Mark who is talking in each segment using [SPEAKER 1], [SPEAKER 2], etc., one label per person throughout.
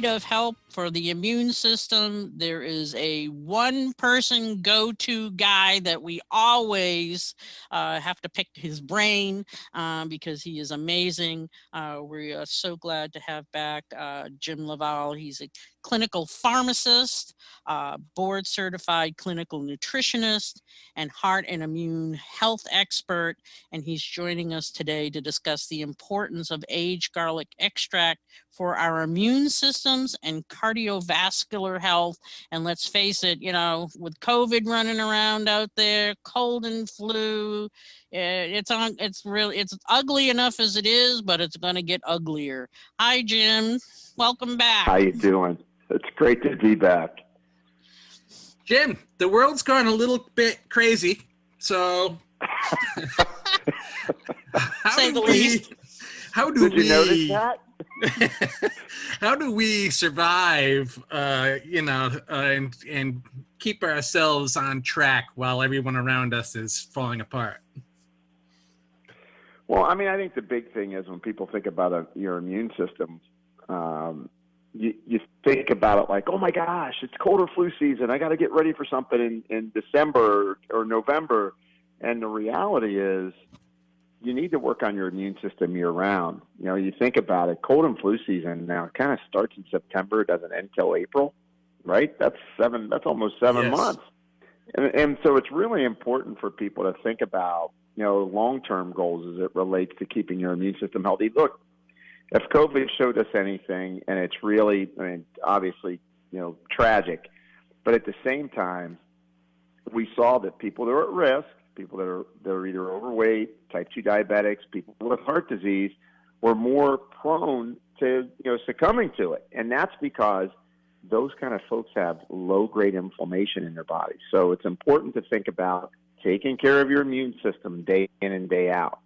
[SPEAKER 1] of help for the immune system, there is a one-person go-to guy that we always have to pick his brain because he is amazing. We are so glad to have back Jim LaValle. He's a clinical pharmacist, board-certified clinical nutritionist, and heart and immune health expert. And he's joining us today to discuss the importance of aged garlic extract for our immune systems and cardiovascular health. And let's face it, you know, with COVID running around out there, cold and flu, it's ugly enough as it is, but it's going to get uglier. Hi, Jim. Welcome back.
[SPEAKER 2] How you doing? It's great to be back.
[SPEAKER 3] Jim, the world's gone a little bit crazy, so
[SPEAKER 1] say the least.
[SPEAKER 2] How do we notice that?
[SPEAKER 3] How do we survive, and keep ourselves on track while everyone around us is falling apart?
[SPEAKER 2] Well, I mean, I think the big thing is when people think about your immune system, you think about it like, oh my gosh, it's cold or flu season. I got to get ready for something in December or November. And the reality is you need to work on your immune system year round. You know, you think about it, cold and flu season now kind of starts in September, it doesn't end till April, right? That's almost 7 months. And so it's really important for people to think about, you know, long-term goals as it relates to keeping your immune system healthy. Look, if COVID showed us anything, and it's really, I mean, obviously, you know, tragic, but at the same time, we saw that people that are at risk, people that are either overweight, type 2 diabetics, people with heart disease, were more prone to, you know, succumbing to it. And that's because those kind of folks have low-grade inflammation in their body. So it's important to think about taking care of your immune system day in and day out.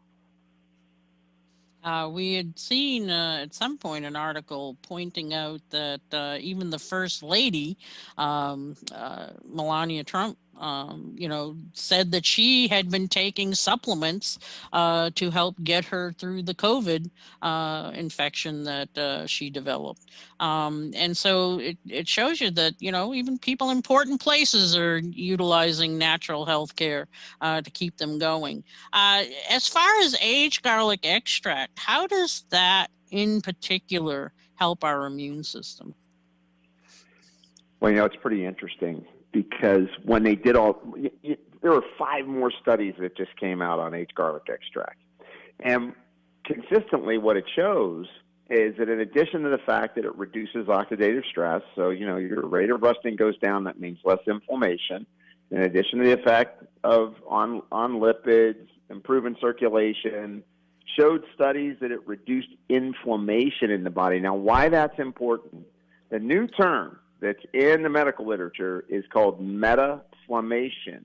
[SPEAKER 1] We had seen at some point an article pointing out that even the First Lady, Melania Trump, said that she had been taking supplements to help get her through the COVID infection that she developed. And so it shows you that, you know, even people in important places are utilizing natural health care to keep them going. As far as aged garlic extract, how does that in particular help our immune system?
[SPEAKER 2] Well, you know, it's pretty interesting because when they did there were 5 more studies that just came out on aged garlic extract. And consistently what it shows is that in addition to the fact that it reduces oxidative stress, so, you know, your rate of rusting goes down, that means less inflammation. In addition to the effect on lipids, improving circulation, showed studies that it reduced inflammation in the body. Now, why that's important, the new term that's in the medical literature is called metaflammation,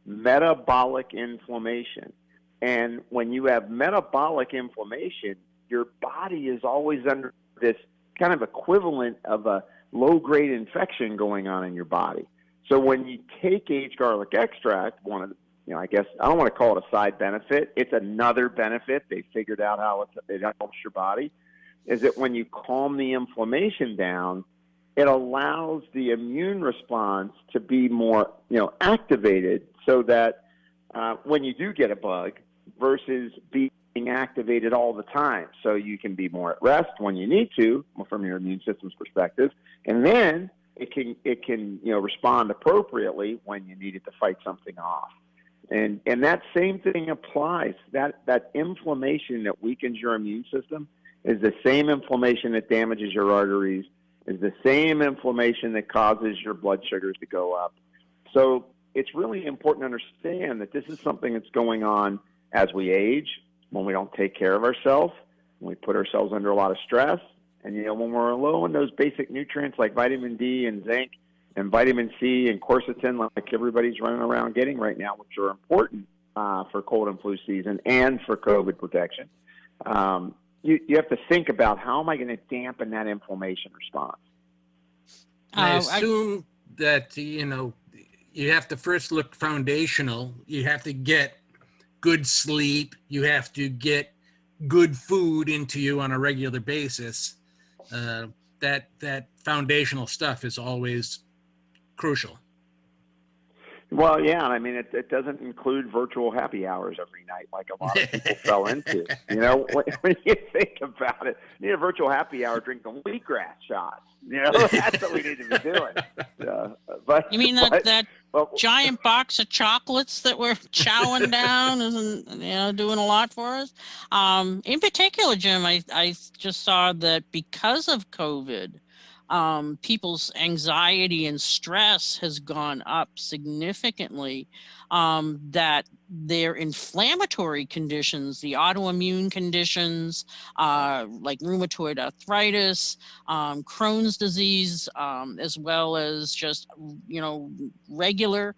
[SPEAKER 2] metabolic inflammation. And when you have metabolic inflammation, your body is always under this kind of equivalent of a low-grade infection going on in your body. So when you take aged garlic extract, one of the, you know, I guess I don't want to call it a side benefit. It's another benefit. They figured out how it helps your body, is that when you calm the inflammation down, it allows the immune response to be more, you know, activated so that when you do get a bug versus being activated all the time. So you can be more at rest when you need to from your immune system's perspective. And then it can, you know, respond appropriately when you need it to fight something off. And that same thing applies. That inflammation that weakens your immune system is the same inflammation that damages your arteries, is the same inflammation that causes your blood sugars to go up. So it's really important to understand that this is something that's going on as we age, when we don't take care of ourselves, when we put ourselves under a lot of stress, and, you know, when we're low in those basic nutrients like vitamin D and zinc and vitamin C and quercetin, like everybody's running around getting right now, which are important for cold and flu season and for COVID protection. You have to think about, how am I going to dampen that inflammation response?
[SPEAKER 3] I assume that, you know, you have to first look foundational. You have to get good sleep. You have to get good food into you on a regular basis. That foundational stuff is always crucial.
[SPEAKER 2] Well, yeah, I mean, it doesn't include virtual happy hours every night like a lot of people fell into. You know, when you think about it, you need a virtual happy hour drinking wheatgrass shots. You know, that's what we need to be doing. But
[SPEAKER 1] you mean that giant box of chocolates that we're chowing down isn't, doing a lot for us? In particular, Jim, I just saw that because of COVID, people's anxiety and stress has gone up significantly, that their inflammatory conditions, the autoimmune conditions, like rheumatoid arthritis, Crohn's disease, as well as just, regular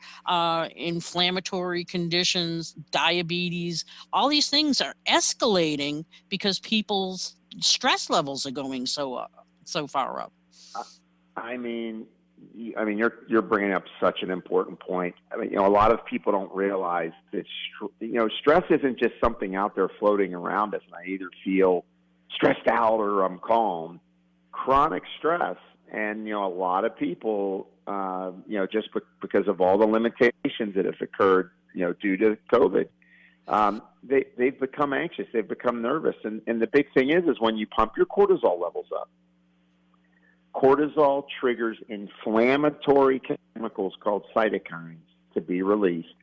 [SPEAKER 1] inflammatory conditions, diabetes, all these things are escalating because people's stress levels are going so far up.
[SPEAKER 2] I mean, you're bringing up such an important point. I mean, a lot of people don't realize that, stress isn't just something out there floating around us, and I either feel stressed out or I'm calm. Chronic stress, and, a lot of people, just because of all the limitations that have occurred, due to COVID, they've become anxious, they've become nervous. And the big thing is when you pump your cortisol levels up. Cortisol triggers inflammatory chemicals called cytokines to be released.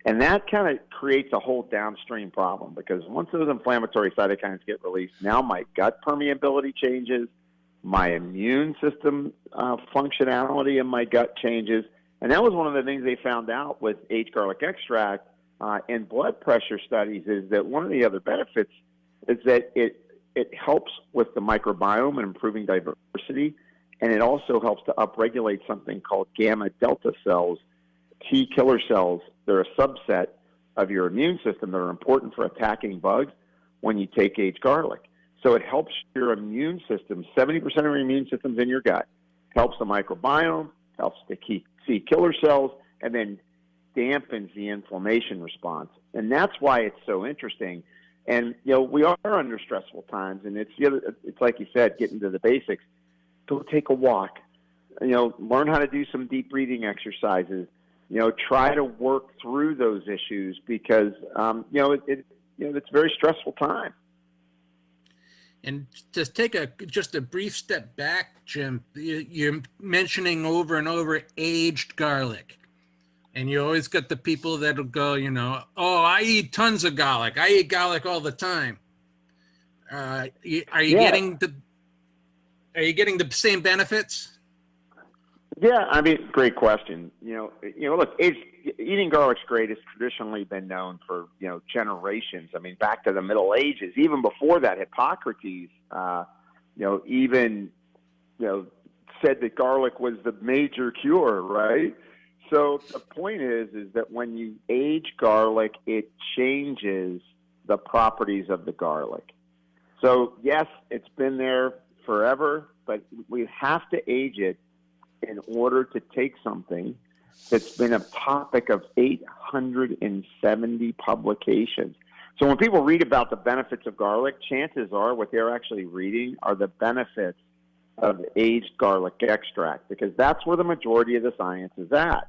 [SPEAKER 2] And that kind of creates a whole downstream problem, because once those inflammatory cytokines get released, now my gut permeability changes, my immune system functionality in my gut changes. And that was one of the things they found out with aged garlic extract in blood pressure studies, is that one of the other benefits is that it helps with the microbiome and improving diversity. And it also helps to upregulate something called gamma delta cells, T killer cells. They're a subset of your immune system that are important for attacking bugs when you take aged garlic. So it helps your immune system. 70% of your immune system's in your gut. Helps the microbiome, helps the T killer cells, and then dampens the inflammation response. And that's why it's so interesting. And, we are under stressful times, and it's like you said, getting to the basics. Go take a walk, learn how to do some deep breathing exercises, try to work through those issues, because, it's a very stressful time.
[SPEAKER 3] And to take just a brief step back, Jim, you're mentioning over and over aged garlic. And you always got the people that'll go, oh, I eat tons of garlic. I eat garlic all the time. Are you getting the same benefits?
[SPEAKER 2] Yeah, I mean, great question. Look, eating garlic's great. It's traditionally been known for, generations. I mean, back to the Middle Ages, even before that, Hippocrates, said that garlic was the major cure, right? So the point is that when you age garlic, it changes the properties of the garlic. So yes, it's been there forever, but we have to age it in order to take something that's been a topic of 870 publications. So when people read about the benefits of garlic, chances are what they're actually reading are the benefits of aged garlic extract, because that's where the majority of the science is at.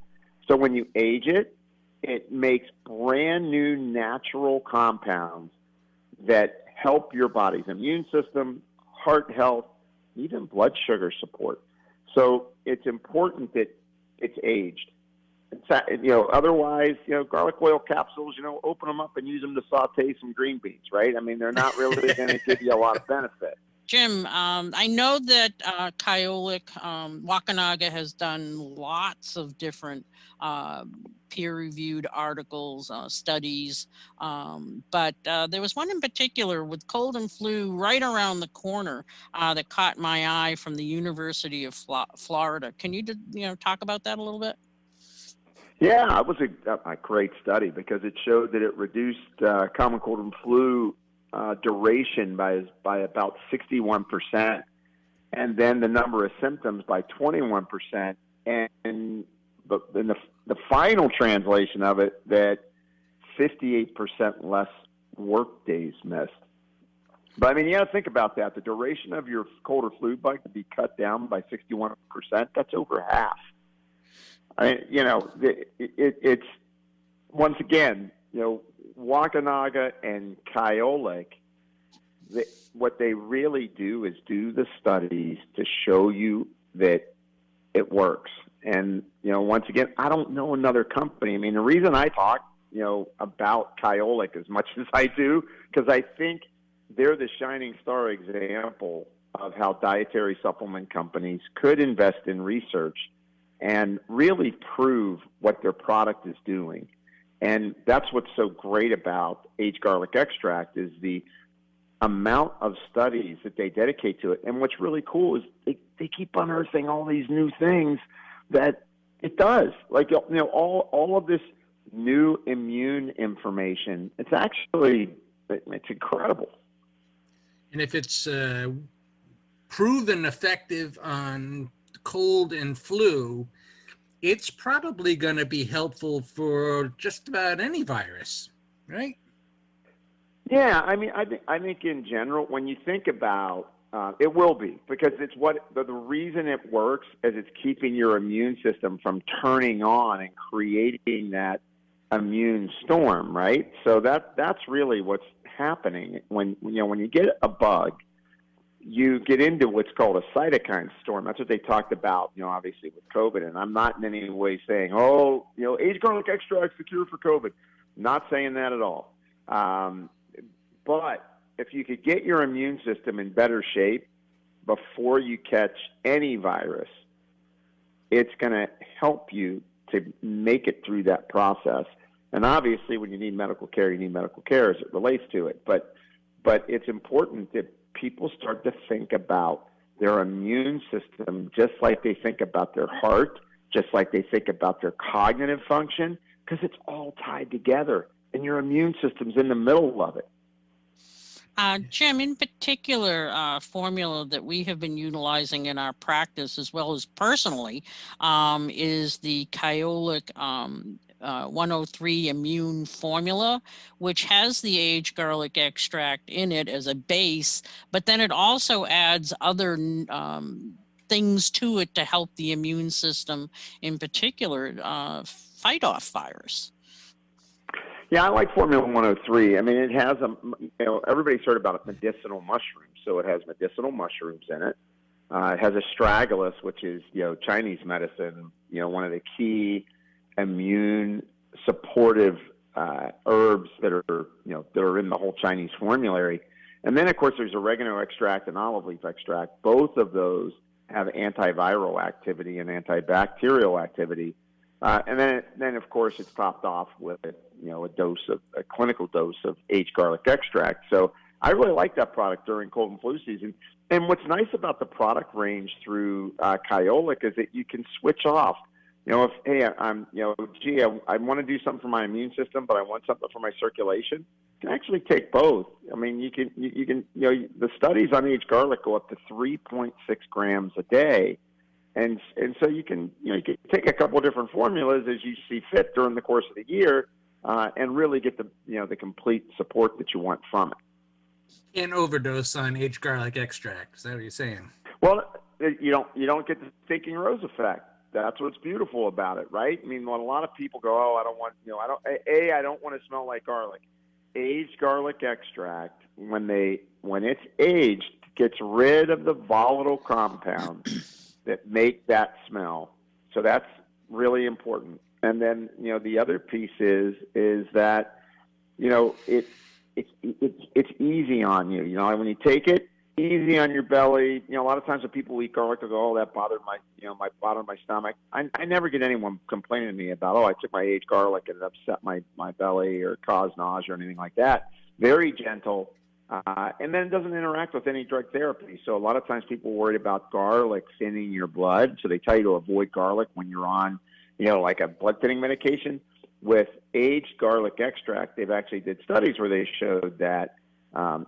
[SPEAKER 2] So when you age it, it makes brand new natural compounds that help your body's immune system, heart health, even blood sugar support. So it's important that it's aged. Otherwise, garlic oil capsules, open them up and use them to saute some green beans, right? I mean, they're not really going to give you a lot of benefit.
[SPEAKER 1] Jim, I know that Kyolic Wakanaga has done lots of different peer-reviewed articles, studies, but there was one in particular with cold and flu right around the corner that caught my eye from the University of Florida. Can you talk about that a little bit?
[SPEAKER 2] Yeah, it was a great study, because it showed that it reduced common cold and flu duration by about 61%, and then the number of symptoms by 21%, and the final translation of it, that 58% less work days missed. But I mean, you got to think about that. The duration of your cold or flu bug to be cut down by 61%, that's over half. I mean, you know, it's once again, you know, Wampanoag and Kyolic, what they really do is do the studies to show you that it works. And, you know, once again, I don't know another company. I mean, the reason I talk, you know, about Kyolic as much as I do, because I think they're the shining star example of how dietary supplement companies could invest in research and really prove what their product is doing. And that's what's so great about aged garlic extract is the amount of studies that they dedicate to it. And what's really cool is they keep unearthing all these new things that it does. Like, you know, all of this new immune information, it's incredible.
[SPEAKER 3] And if it's proven effective on cold and flu, it's probably going to be helpful for just about any virus, right?
[SPEAKER 2] Yeah, I mean, I think in general, when you think about it will be, because it's the reason it works is it's keeping your immune system from turning on and creating that immune storm, right? So that's really what's happening when you get a bug. You get into what's called a cytokine storm. That's what they talked about, you know, obviously with COVID. And I'm not in any way saying, oh, you know, aged garlic extract's the cure for COVID. Not saying that at all. But if you could get your immune system in better shape before you catch any virus, it's going to help you to make it through that process. And obviously, when you need medical care, you need medical care as it relates to it. But it's important that people start to think about their immune system just like they think about their heart, just like they think about their cognitive function, because it's all tied together, and your immune system's in the middle of it.
[SPEAKER 1] Jim, in particular, formula that we have been utilizing in our practice as well as personally is the Kyolic 103 immune formula, which has the aged garlic extract in it as a base, but then it also adds other things to it to help the immune system, in particular, fight off virus.
[SPEAKER 2] Yeah, I like Formula 103. I mean, it has everybody's heard about medicinal mushrooms, so it has medicinal mushrooms in it. It has astragalus, which is, you know, Chinese medicine, you know, one of the key immune supportive herbs that are in the whole Chinese formulary. And then, of course, there's oregano extract and olive leaf extract. Both of those have antiviral activity and antibacterial activity. And then, of course, it's topped off with, you know, a clinical dose of aged garlic extract. So I really like that product during cold and flu season. And what's nice about the product range through Kyolic is that you can switch off. You know, I want to do something for my immune system, but I want something for my circulation. You can actually take both. I mean, you can, you know, the studies on aged garlic go up to 3.6 grams a day. And so you can take a couple of different formulas as you see fit during the course of the year, and really get the complete support that you want from it.
[SPEAKER 3] And overdose on aged garlic extract. Is that what you're saying?
[SPEAKER 2] Well, you don't get the thinking rose effect. That's what's beautiful about it, right? I mean, when a lot of people go, oh, I don't want to smell like garlic. Aged garlic extract, when it's aged, gets rid of the volatile compounds that make that smell. So that's really important. And then, you know, the other piece is that, you know, it's easy on you. You know, when you take it, easy on your belly. You know, a lot of times when people eat garlic, they go, oh, that bothered my stomach. I never get anyone complaining to me about, oh, I took my aged garlic and it upset my belly or caused nausea or anything like that. Very gentle. And then it doesn't interact with any drug therapy. So a lot of times people worried about garlic thinning your blood. So they tell you to avoid garlic when you're on, you know, like a blood thinning medication. With aged garlic extract, they've actually did studies where they showed that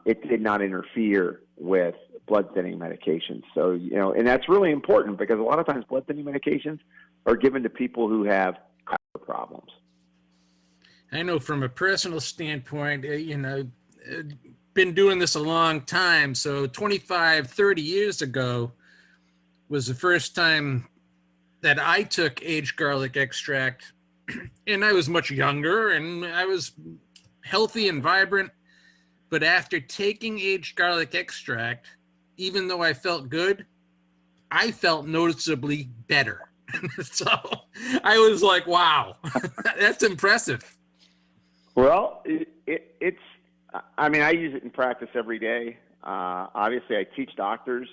[SPEAKER 2] it did not interfere with blood thinning medications. So, you know, and that's really important because a lot of times blood thinning medications are given to people who have problems.
[SPEAKER 3] I know from a personal standpoint, you know, been doing this a long time. So 25, 30 years ago was the first time that I took aged garlic extract, and I was much younger and I was healthy and vibrant. But after taking aged garlic extract, even though I felt good, I felt noticeably better. So I was like, wow, that's impressive.
[SPEAKER 2] Well, it's, I mean, I use it in practice every day. Obviously, I teach doctors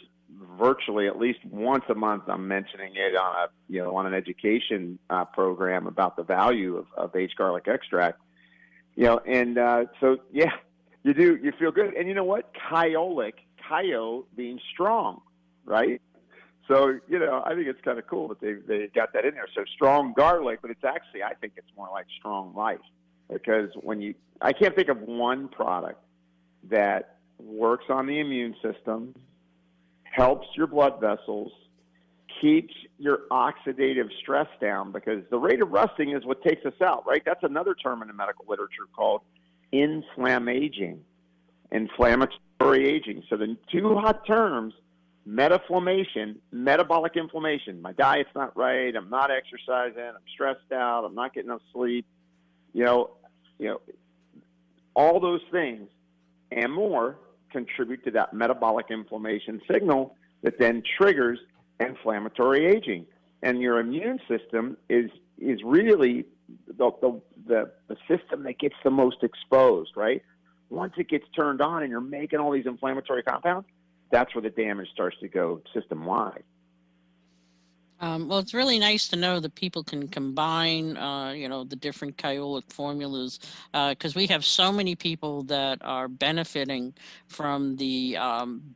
[SPEAKER 2] virtually at least once a month. I'm mentioning it on an education program about the value of aged garlic extract. So yeah, you feel good. And you know what? Kyo being strong, right? So, I think it's kind of cool that they got that in there. So strong garlic, but it's actually, I think it's more like strong life, because I can't think of one product that works on the immune system, helps your blood vessels, keeps your oxidative stress down, because the rate of rusting is what takes us out, right? That's another term in the medical literature called inflammaging, inflammatory aging. So the two hot terms, metaflammation, metabolic inflammation. My diet's not right. I'm not exercising. I'm stressed out. I'm not getting enough sleep. All those things and more contribute to that metabolic inflammation signal that then triggers inflammatory aging. And your immune system is really the system that gets the most exposed, right? Once it gets turned on and you're making all these inflammatory compounds, that's where the damage starts to go system-wide.
[SPEAKER 1] Well, it's really nice to know that people can combine, the different kyolic formulas, because we have so many people that are benefiting from the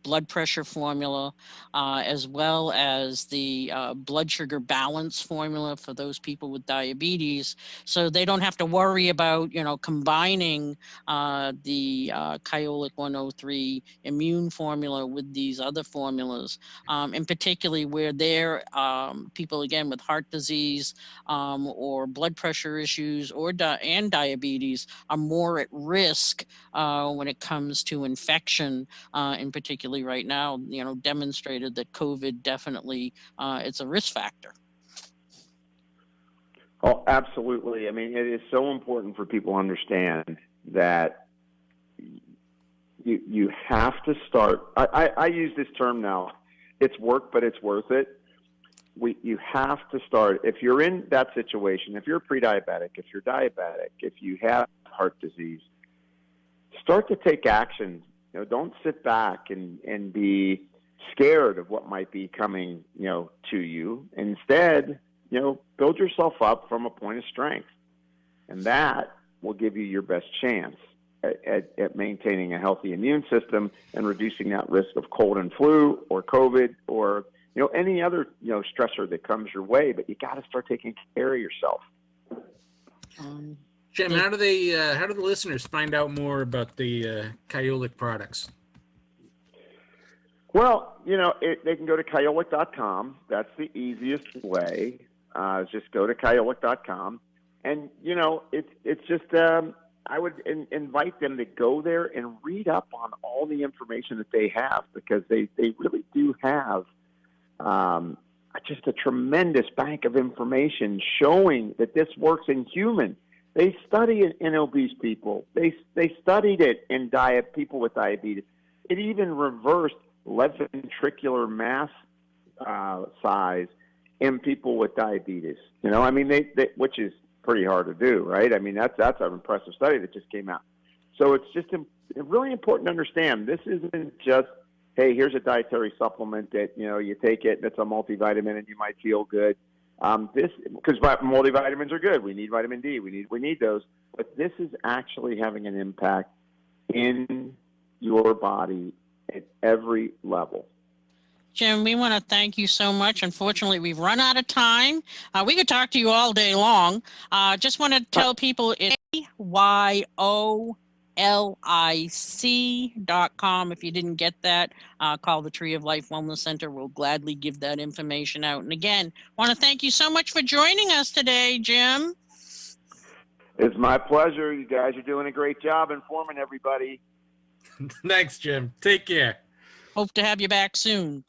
[SPEAKER 1] blood pressure formula, as well as the blood sugar balance formula for those people with diabetes. So they don't have to worry about, combining the kyolic 103 immune formula with these other formulas, and particularly where they're people, again, with heart disease or blood pressure issues and diabetes are more at risk when it comes to infection, and particularly right now, demonstrated that COVID definitely it's a risk factor.
[SPEAKER 2] Oh, absolutely. I mean, it is so important for people to understand that you have to start. I use this term now. It's work, but it's worth it. You have to start. If you're in that situation, if you're pre-diabetic, if you're diabetic, if you have heart disease, start to take action. Don't sit back and be scared of what might be coming, to you. Instead, build yourself up from a point of strength, and that will give you your best chance at maintaining a healthy immune system and reducing that risk of cold and flu or COVID or any other, stressor that comes your way. But you got to start taking care of yourself.
[SPEAKER 3] Jim, how do the listeners find out more about the kyolic products?
[SPEAKER 2] Well, they can go to kyolic.com. That's the easiest way. Just go to kyolic.com. And, it's just, I would invite them to go there and read up on all the information that they have, because they really do have just a tremendous bank of information showing that this works in humans. They study it in obese people. They studied it in people with diabetes. It even reversed left ventricular mass size in people with diabetes. Which is pretty hard to do, right? I mean, that's an impressive study that just came out. So it's just really important to understand this isn't just, hey, here's a dietary supplement that, you take it and it's a multivitamin and you might feel good. Because multivitamins are good. We need vitamin D. We need those. But this is actually having an impact in your body at every level.
[SPEAKER 1] Jim, we want to thank you so much. Unfortunately, we've run out of time. We could talk to you all day long. Just want to tell people it's AYOLIC.com. If you didn't get that, call the Tree of Life Wellness Center. We'll gladly give that information out. And again, want to thank you so much for joining us today, Jim.
[SPEAKER 2] It's my pleasure. You guys are doing a great job informing everybody.
[SPEAKER 3] Thanks, Jim. Take care.
[SPEAKER 1] Hope to have you back soon.